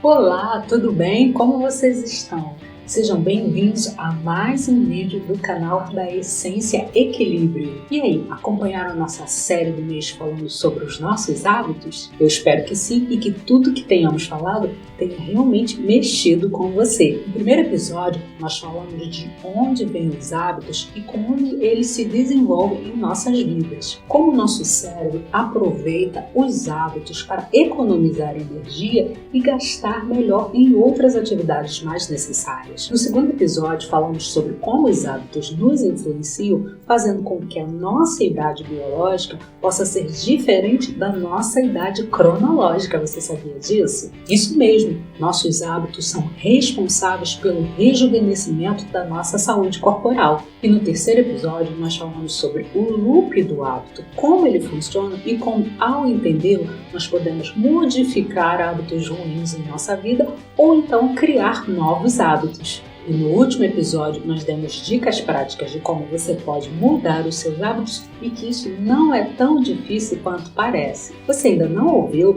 Olá, tudo bem? Como vocês estão? Sejam bem-vindos a mais um vídeo do canal da Essência Equilíbrio. E aí, acompanharam a nossa série do mês falando sobre os nossos hábitos? Eu espero que sim e que tudo que tenhamos falado tenha realmente mexido com você. No primeiro episódio, nós falamos de onde vêm os hábitos e como eles se desenvolvem em nossas vidas. Como o nosso cérebro aproveita os hábitos para economizar energia e gastar melhor em outras atividades mais necessárias. No segundo episódio, falamos sobre como os hábitos nos influenciam, fazendo com que a nossa idade biológica possa ser diferente da nossa idade cronológica. Você sabia disso? Isso mesmo, nossos hábitos são responsáveis pelo rejuvenescimento da nossa saúde corporal. E no terceiro episódio, nós falamos sobre o loop do hábito, como ele funciona e como, ao entendê-lo, nós podemos modificar hábitos ruins em nossa vida ou então criar novos hábitos. E no último episódio nós demos dicas práticas de como você pode mudar os seus hábitos e que isso não é tão difícil quanto parece. Você ainda não ouviu?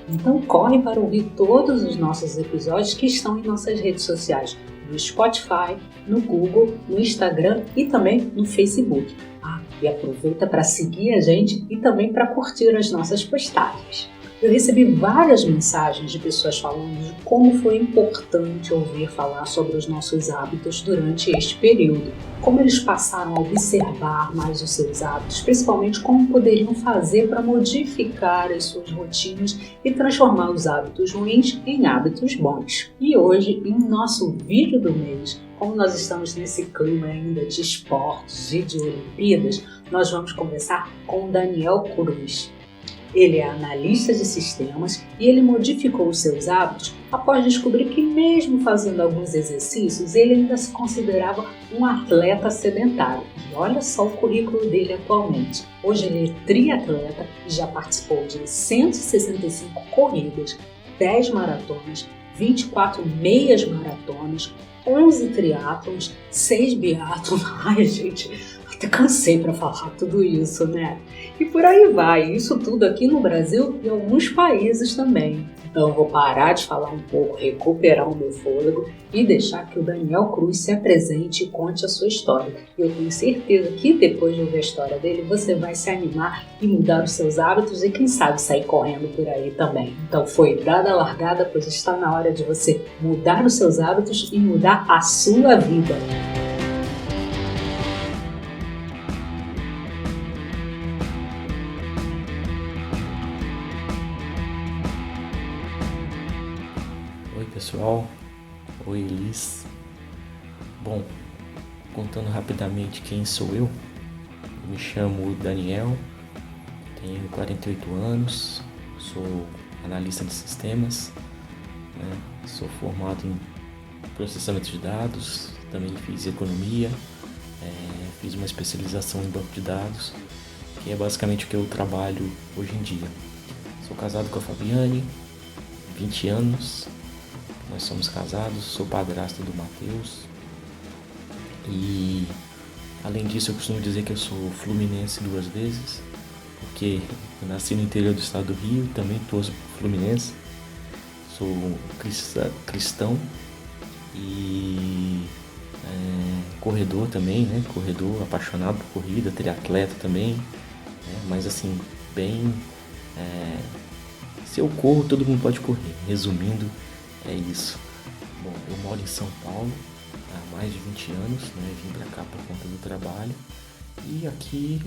Então corre para ouvir todos os nossos episódios que estão em nossas redes sociais, no Spotify, no Google, no Instagram e também no Facebook. E aproveita para seguir a gente e também para curtir as nossas postagens. Eu recebi várias mensagens de pessoas falando de como foi importante ouvir falar sobre os nossos hábitos durante este período, como eles passaram a observar mais os seus hábitos, principalmente como poderiam fazer para modificar as suas rotinas e transformar os hábitos ruins em hábitos bons. E hoje, em nosso vídeo do mês, como nós estamos nesse clima ainda de esportes e de Olimpíadas, nós vamos conversar com o Daniel Cruz. Ele é analista de sistemas e ele modificou os seus hábitos após descobrir que mesmo fazendo alguns exercícios, ele ainda se considerava um atleta sedentário. E olha só o currículo dele atualmente. Hoje ele é triatleta e já participou de 165 corridas, 10 maratonas, 24 meias maratonas, 11 triatlons, 6 biatlons. Ai, gente, até cansei para falar tudo isso, né? E por aí vai, isso tudo aqui no Brasil e alguns países também. Então eu vou parar de falar um pouco, recuperar o meu fôlego e deixar que o Daniel Cruz se apresente e conte a sua história. Eu tenho certeza que depois de ouvir a história dele, você vai se animar e mudar os seus hábitos e quem sabe sair correndo por aí também. Então foi dada a largada, pois está na hora de você mudar os seus hábitos e mudar a sua vida. Oi pessoal, oi Elis. Bom, contando rapidamente quem sou eu, me chamo Daniel, tenho 48 anos, sou analista de sistemas, sou formado em processamento de dados, também fiz economia, fiz uma especialização em banco de dados, que é basicamente o que eu trabalho hoje em dia. Sou casado com a Fabiane, 20 anos. Nós somos casados, sou padrasto do Matheus e, além disso, eu costumo dizer que eu sou fluminense 2 vezes, porque eu nasci no interior do estado do Rio, também torço pro Fluminense, sou cristão e corredor também, corredor apaixonado por corrida, triatleta também, mas assim, se eu corro, todo mundo pode correr, resumindo, é isso. Bom, eu moro em São Paulo há mais de 20 anos, vim pra cá por conta do trabalho e aqui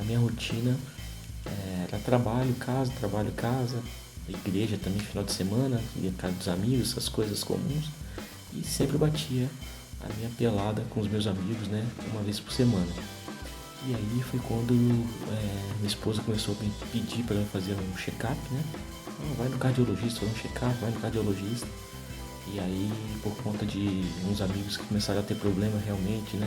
a minha rotina era trabalho, casa, igreja também final de semana, ia casa dos amigos, essas coisas comuns e sempre batia a minha pelada com os meus amigos, uma vez por semana. E aí foi quando minha esposa começou a me pedir para eu fazer um check-up, vai no cardiologista, fazer um check-up, vai no cardiologista. E aí, por conta de uns amigos que começaram a ter problema realmente,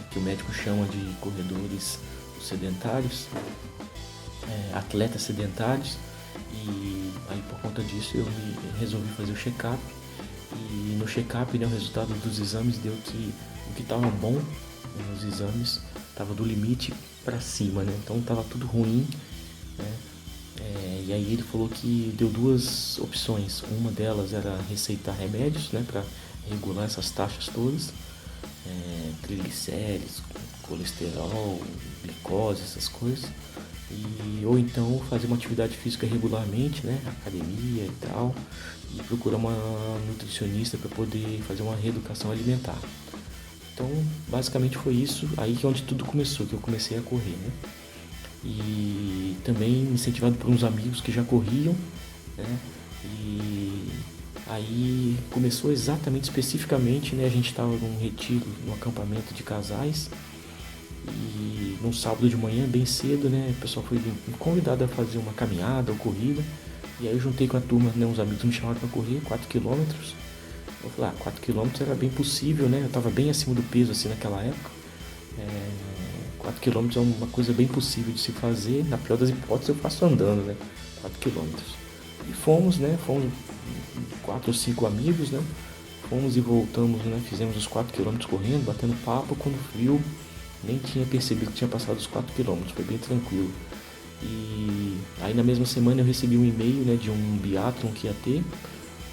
que o médico chama de corredores sedentários, atletas sedentários, e aí por conta disso eu resolvi fazer o check-up. E no check-up, o resultado dos exames deu que o que estava bom nos exames estava do limite para cima, então estava tudo ruim, E aí ele falou que deu duas opções. Uma delas era receitar remédios, né, para regular essas taxas todas, triglicéridos, colesterol, glicose, essas coisas. Ou então fazer uma atividade física regularmente, né, academia e tal, e procurar uma nutricionista para poder fazer uma reeducação alimentar. Então, basicamente foi isso, aí que é onde tudo começou, que eu comecei a correr, né? E também incentivado por uns amigos que já corriam, né? E aí começou exatamente, especificamente, né? A gente estava num retiro, num acampamento de casais, e num sábado de manhã, bem cedo, né? O pessoal foi convidado a fazer uma caminhada ou corrida, e aí eu juntei com a turma, né? Uns amigos me chamaram para correr 4 quilômetros. Eu falei, 4 km era bem possível, né? Eu estava bem acima do peso assim naquela época. 4 km é uma coisa bem possível de se fazer. Na pior das hipóteses eu faço andando, né? 4 km. E fomos, né? Fomos 4 ou 5 amigos, né? Fomos e voltamos, né? Fizemos os 4 km correndo, batendo papo. Quando viu, nem tinha percebido que tinha passado os 4 km. Foi bem tranquilo. E aí na mesma semana eu recebi um e-mail, né? De um biatlon que ia ter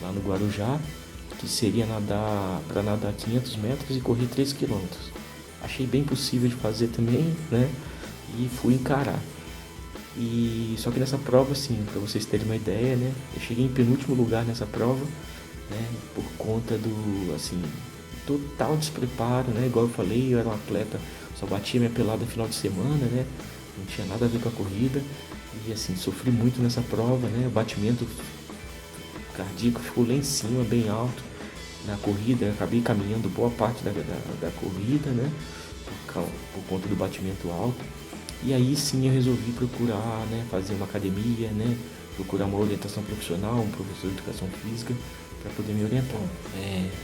lá no Guarujá, que seria para nadar 500 metros e correr 3 km. Achei bem possível de fazer também, né? E fui encarar. E só que nessa prova, assim, para vocês terem uma ideia, né? Eu cheguei em penúltimo lugar nessa prova, né? Por conta do, assim, total despreparo, né? Igual eu falei, eu era um atleta, só batia minha pelada no final de semana, né? Não tinha nada a ver com a corrida. E assim, sofri muito nessa prova, né? O batimento cardíaco ficou lá em cima, bem alto. Na corrida, eu acabei caminhando boa parte da corrida, né? Por conta do batimento alto. E aí sim eu resolvi procurar, né? Fazer uma academia, né? Procurar uma orientação profissional, um professor de educação física para poder me orientar.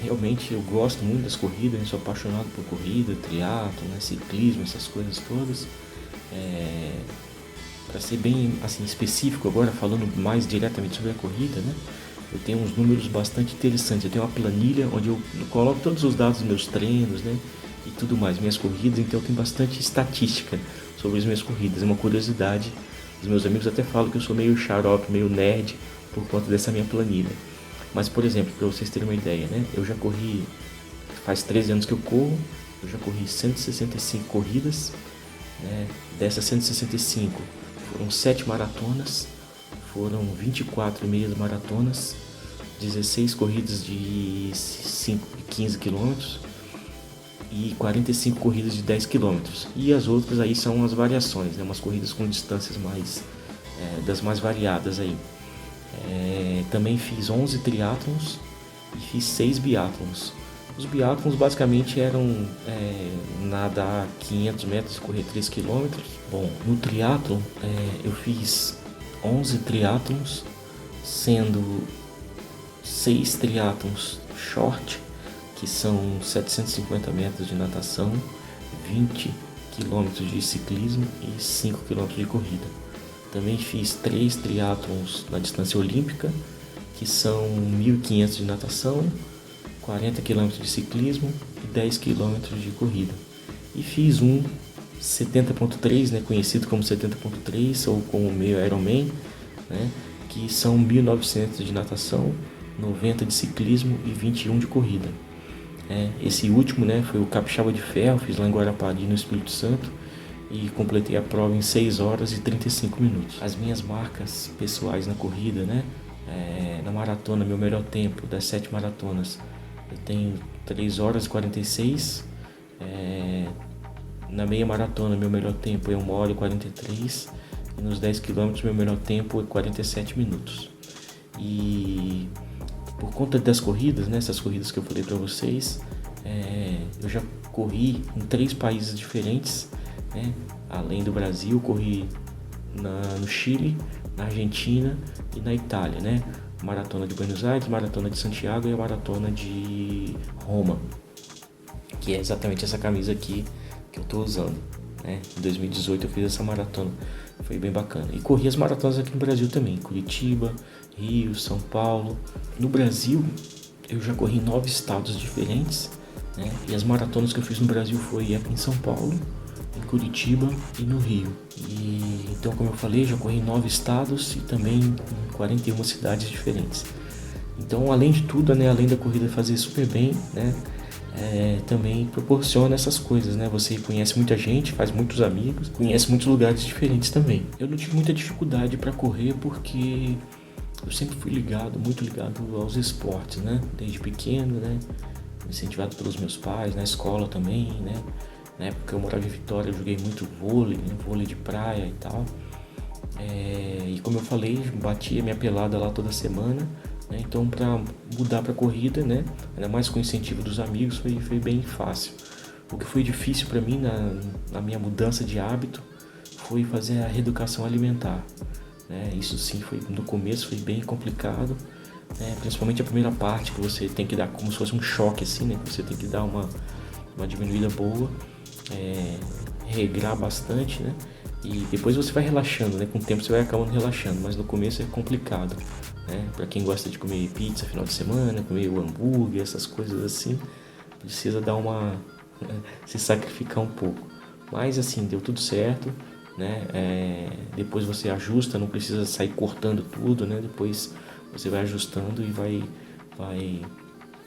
Realmente eu gosto muito das corridas, eu sou apaixonado por corrida, triatlo, né? Ciclismo, essas coisas todas. Para ser bem assim, específico agora, falando mais diretamente sobre a corrida, né? Eu tenho uns números bastante interessantes. Eu tenho uma planilha onde eu coloco todos os dados dos meus treinos, né? E tudo mais, minhas corridas. Então eu tenho bastante estatística sobre as minhas corridas. É uma curiosidade. Os meus amigos até falam que eu sou meio xarope, meio nerd por conta dessa minha planilha. Mas, por exemplo, para vocês terem uma ideia, né? Eu já corri, faz 13 anos que eu corro. Eu já corri 165 corridas, né? Dessas 165 foram 7 maratonas. Foram 24 meias maratonas, 16 corridas de 15 km e 45 corridas de 10 km. E as outras aí são as variações, né? Umas corridas com distâncias das mais variadas aí. Também fiz 11 triatlons e fiz 6 biatlons. Os biatlons basicamente eram nadar 500 metros e correr 3 km. Bom, no triatlon eu fiz 11 triatlons, sendo 6 triatlons short, que são 750 metros de natação, 20 km de ciclismo e 5 km de corrida. Também fiz 3 triatlons na distância olímpica, que são 1.500 de natação, 40 km de ciclismo e 10 km de corrida. E fiz um 70.3, né, conhecido como 70.3 ou como meio Ironman, né, que são 1.900 de natação, 90 de ciclismo e 21 de corrida. Esse último, né, foi o Capixaba de Ferro, fiz lá em Guarapari, no Espírito Santo, e completei a prova em 6 horas e 35 minutos. As minhas marcas pessoais na corrida, né, na maratona, meu melhor tempo das 7 maratonas, eu tenho 3 horas e 46. Na meia maratona, meu melhor tempo é 1 hora e 43. E nos 10 km, meu melhor tempo é 47 minutos. E por conta das corridas, né, essas corridas que eu falei para vocês, eu já corri em 3 países diferentes, né? Além do Brasil, corri no Chile, na Argentina e na Itália, né? Maratona de Buenos Aires, maratona de Santiago e a maratona de Roma, que é exatamente essa camisa aqui que eu estou usando, né? Em 2018 eu fiz essa maratona, foi bem bacana. E corri as maratonas aqui no Brasil também, Curitiba, Rio, São Paulo. No Brasil eu já corri em 9 estados diferentes, né? E as maratonas que eu fiz no Brasil foi aqui em São Paulo, em Curitiba e no Rio. E Então, como eu falei, já corri em 9 estados e também em 41 cidades diferentes. Então, além de tudo, né, além da corrida fazer super bem, né, também proporciona essas coisas, né? Você conhece muita gente, faz muitos amigos, conhece muitos lugares diferentes também. Eu não tive muita dificuldade para correr porque eu sempre fui muito ligado aos esportes, né? Desde pequeno, né? Incentivado pelos meus pais, na escola também, né? Na época eu morava em Vitória, eu joguei muito vôlei, né? Vôlei de praia e tal. E como eu falei, batia minha pelada lá toda semana, né? Então para mudar para corrida, né? Ainda mais com o incentivo dos amigos, foi bem fácil. O que foi difícil para mim na minha mudança de hábito foi fazer a reeducação alimentar, né? Isso sim, no começo foi bem complicado, né? Principalmente a primeira parte, que você tem que dar como se fosse um choque assim, né? Que você tem que dar uma diminuída boa, regrar bastante, né? E depois você vai relaxando, né? Com o tempo você vai acabando relaxando, mas no começo é complicado, né? Para quem gosta de comer pizza final de semana, comer o hambúrguer, essas coisas assim, precisa dar se sacrificar um pouco. Mas assim, deu tudo certo, né? Depois você ajusta, não precisa sair cortando tudo, né? Depois você vai ajustando e vai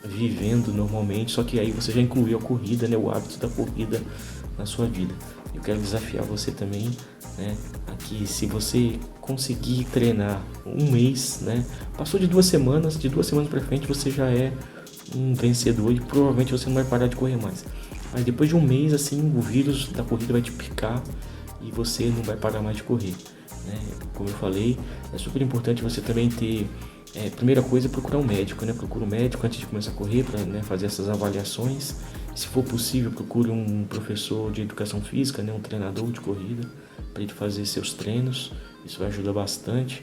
vivendo normalmente, só que aí você já incluiu a corrida, né? O hábito da corrida na sua vida. Eu quero desafiar você também, né? Aqui, se você conseguir treinar um mês, né? Passou de 2 semanas, para frente você já é um vencedor e provavelmente você não vai parar de correr mais. Mas depois de um mês, assim, o vírus da corrida vai te picar e você não vai parar mais de correr, né? Como eu falei, é super importante você também ter... primeira coisa é procurar um médico, né? Procura um médico antes de começar a correr para, né, fazer essas avaliações. Se for possível, procure um professor de educação física, né? Um treinador de corrida para ele fazer seus treinos. Isso vai ajudar bastante,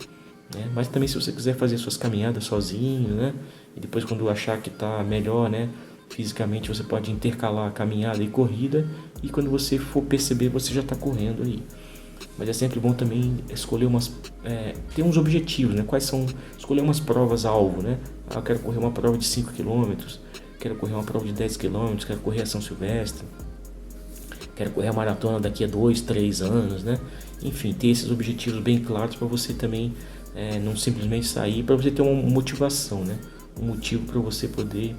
né? Mas também se você quiser fazer suas caminhadas sozinho, né? E depois quando achar que está melhor, né? Fisicamente você pode intercalar caminhada e corrida e quando você for perceber você já está correndo aí. Mas é sempre bom também escolher ter uns objetivos, né? Escolher umas provas-alvo, né? Eu quero correr uma prova de 5 km, quero correr uma prova de 10 km, quero correr a São Silvestre, quero correr a maratona daqui a 2, 3 anos, né? Enfim, ter esses objetivos bem claros para você também não simplesmente sair, para você ter uma motivação, né? Um motivo para você poder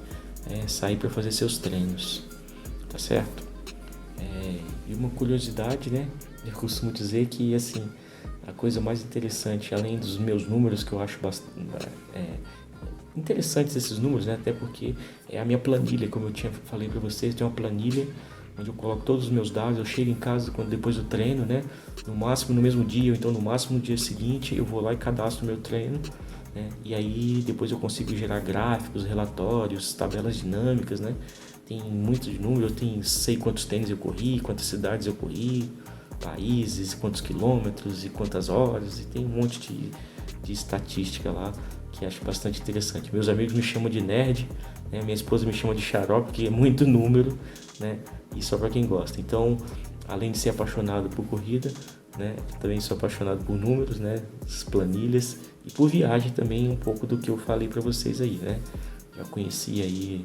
sair para fazer seus treinos, tá certo? E uma curiosidade, né? Eu costumo dizer que, assim, a coisa mais interessante, além dos meus números, que eu acho bastante interessantes esses números, né? Até porque é a minha planilha, como eu falei para vocês, tem uma planilha onde eu coloco todos os meus dados. Eu chego em casa depois do treino, né? No máximo no mesmo dia, ou então no máximo no dia seguinte, eu vou lá e cadastro o meu treino, né? E aí depois eu consigo gerar gráficos, relatórios, tabelas dinâmicas, né? Tem muitos números, sei quantos tênis eu corri, quantas cidades eu corri, países, quantos quilômetros e quantas horas, e tem um monte de estatística lá que acho bastante interessante. Meus amigos me chamam de nerd, né? Minha esposa me chama de xarope, porque é muito número, né? E só para quem gosta. Então, além de ser apaixonado por corrida, né? Também sou apaixonado por números, né? As planilhas e por viagem também, um pouco do que eu falei para vocês aí, né? Já conheci aí,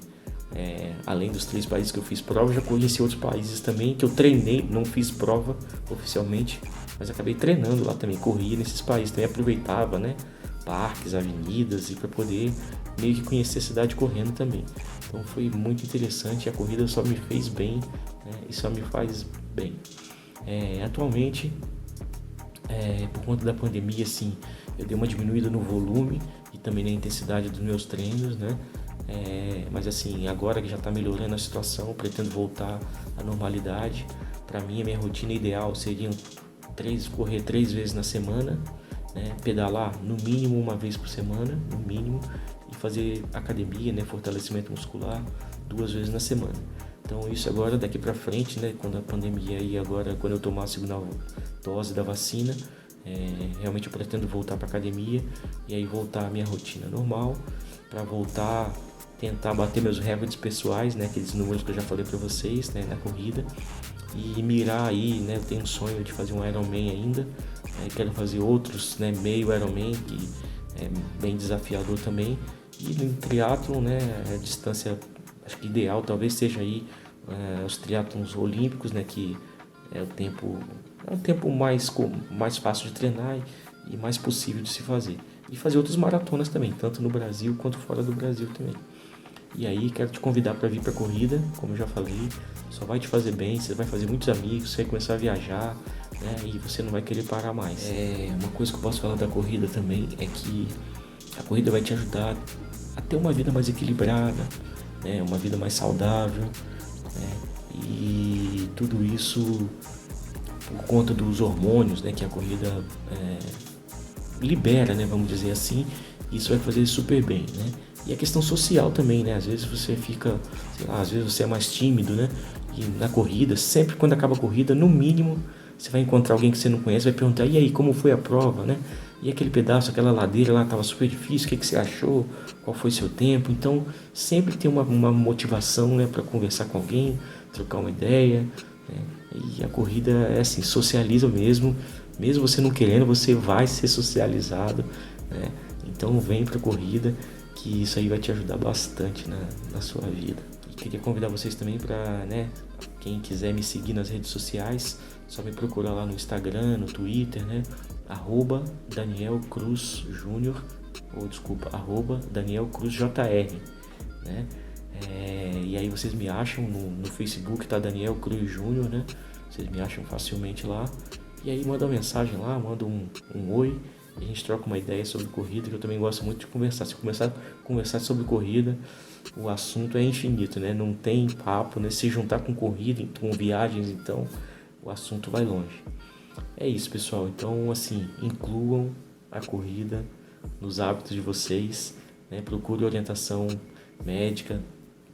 além dos 3 países que eu fiz prova, já conheci outros países também que eu treinei, não fiz prova oficialmente, mas acabei treinando lá também, corria nesses países, também aproveitava, né? Parques, avenidas, e para poder meio que conhecer a cidade correndo também. Então foi muito interessante, a corrida só me fez bem, né? E só me faz bem. Atualmente, por conta da pandemia, assim, eu dei uma diminuída no volume e também na intensidade dos meus treinos, né? Mas assim, agora que já está melhorando a situação, eu pretendo voltar à normalidade. Para mim, a minha rotina ideal seria correr 3 vezes na semana, né? Pedalar no mínimo 1 vez por semana, no mínimo, e fazer academia, né? Fortalecimento muscular 2 vezes na semana. Então isso agora, daqui para frente, né? Quando a pandemia aí, agora quando eu tomar a segunda dose da vacina, realmente eu pretendo voltar para academia e aí voltar à minha rotina normal, para voltar tentar bater meus recordes pessoais, né? Aqueles números que eu já falei para vocês, né? Na corrida, e mirar aí, né? Eu tenho um sonho de fazer um Ironman ainda, quero fazer outros, né? Meio Ironman, que é bem desafiador também. E no triatlon, né? A distância, acho que ideal talvez seja aí os triatlons olímpicos, né? Que é o tempo É um tempo mais fácil de treinar e mais possível de se fazer. E fazer outras maratonas também, tanto no Brasil quanto fora do Brasil também. E aí quero te convidar para vir para a corrida, como eu já falei, só vai te fazer bem, você vai fazer muitos amigos, você vai começar a viajar, né, e você não vai querer parar mais. Uma coisa que eu posso falar da corrida também é que a corrida vai te ajudar a ter uma vida mais equilibrada, né, uma vida mais saudável, né, e tudo isso por conta dos hormônios, né, que a corrida libera, né, vamos dizer assim. Isso vai fazer super bem, né? E a questão social também, né? Às vezes você fica, sei lá, às vezes você é mais tímido, né? E na corrida, sempre quando acaba a corrida, no mínimo, você vai encontrar alguém que você não conhece, vai perguntar, e aí, como foi a prova, né? E aquele pedaço, aquela ladeira lá estava super difícil, o que você achou? Qual foi seu tempo? Então, sempre tem uma motivação, né, para conversar com alguém, trocar uma ideia, né? E a corrida é assim, socializa mesmo você não querendo, você vai ser socializado, né? Então vem pra corrida, que isso aí vai te ajudar bastante na sua vida. E queria convidar vocês também para, né, quem quiser me seguir nas redes sociais, só me procurar lá no Instagram, no Twitter, né, @DanielCruzJr, @DanielCruzJR, né? E aí vocês me acham no Facebook, tá Daniel Cruz Júnior, né? Vocês me acham facilmente lá. E aí manda uma mensagem lá, manda um oi, e a gente troca uma ideia sobre corrida, que eu também gosto muito de conversar. Se eu começar a conversar sobre corrida, o assunto é infinito, né? Não tem papo, né? Se juntar com corrida, com viagens, então o assunto vai longe. É isso, pessoal. Então, assim, incluam a corrida nos hábitos de vocês, né? Procure orientação médica,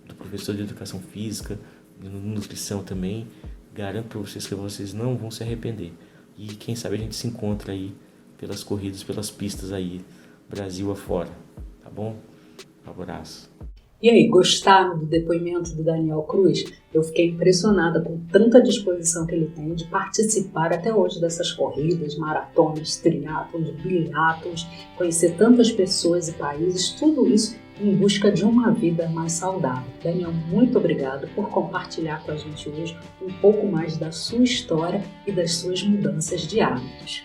do professor de educação física, de nutrição também. Garanto para vocês que vocês não vão se arrepender. E quem sabe a gente se encontra aí pelas corridas, pelas pistas aí, Brasil afora. Tá bom? Um abraço. E aí, gostaram do depoimento do Daniel Cruz? Eu fiquei impressionada com tanta disposição que ele tem de participar até hoje dessas corridas, maratonas, triatlons, biatlons, conhecer tantas pessoas e países, tudo isso em busca de uma vida mais saudável. Daniel, muito obrigado por compartilhar com a gente hoje um pouco mais da sua história e das suas mudanças de hábitos.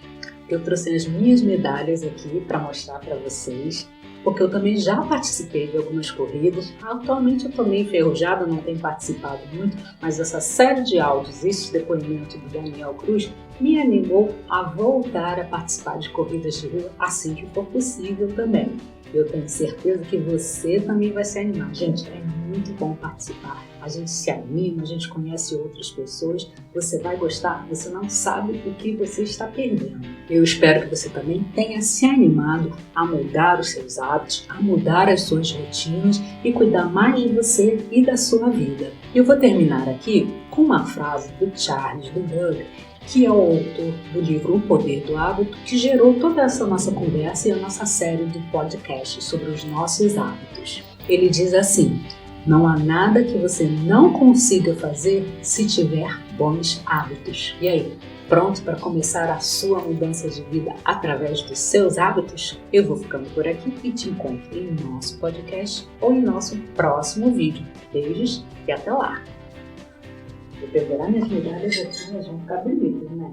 Eu trouxe as minhas medalhas aqui para mostrar para vocês, porque eu também já participei de algumas corridas. Atualmente eu estou meio enferrujada, não tenho participado muito, mas essa série de áudios, esse depoimento do Daniel Cruz, me animou a voltar a participar de corridas de rua assim que for possível também. Eu tenho certeza que você também vai se animar. Gente, é muito bom participar. A gente se anima, a gente conhece outras pessoas. Você vai gostar, você não sabe o que você está perdendo. Eu espero que você também tenha se animado a mudar os seus hábitos, a mudar as suas rotinas e cuidar mais de você e da sua vida. Eu vou terminar aqui com uma frase do Charles Duhigg, que é o autor do livro O Poder do Hábito, que gerou toda essa nossa conversa e a nossa série de podcast sobre os nossos hábitos. Ele diz assim: não há nada que você não consiga fazer se tiver bons hábitos. E aí, pronto para começar a sua mudança de vida através dos seus hábitos? Eu vou ficando por aqui e te encontro em nosso podcast ou em nosso próximo vídeo. Beijos e até lá! Vou pegar minhas medalhas aqui, elas vão ficar bonitas, né?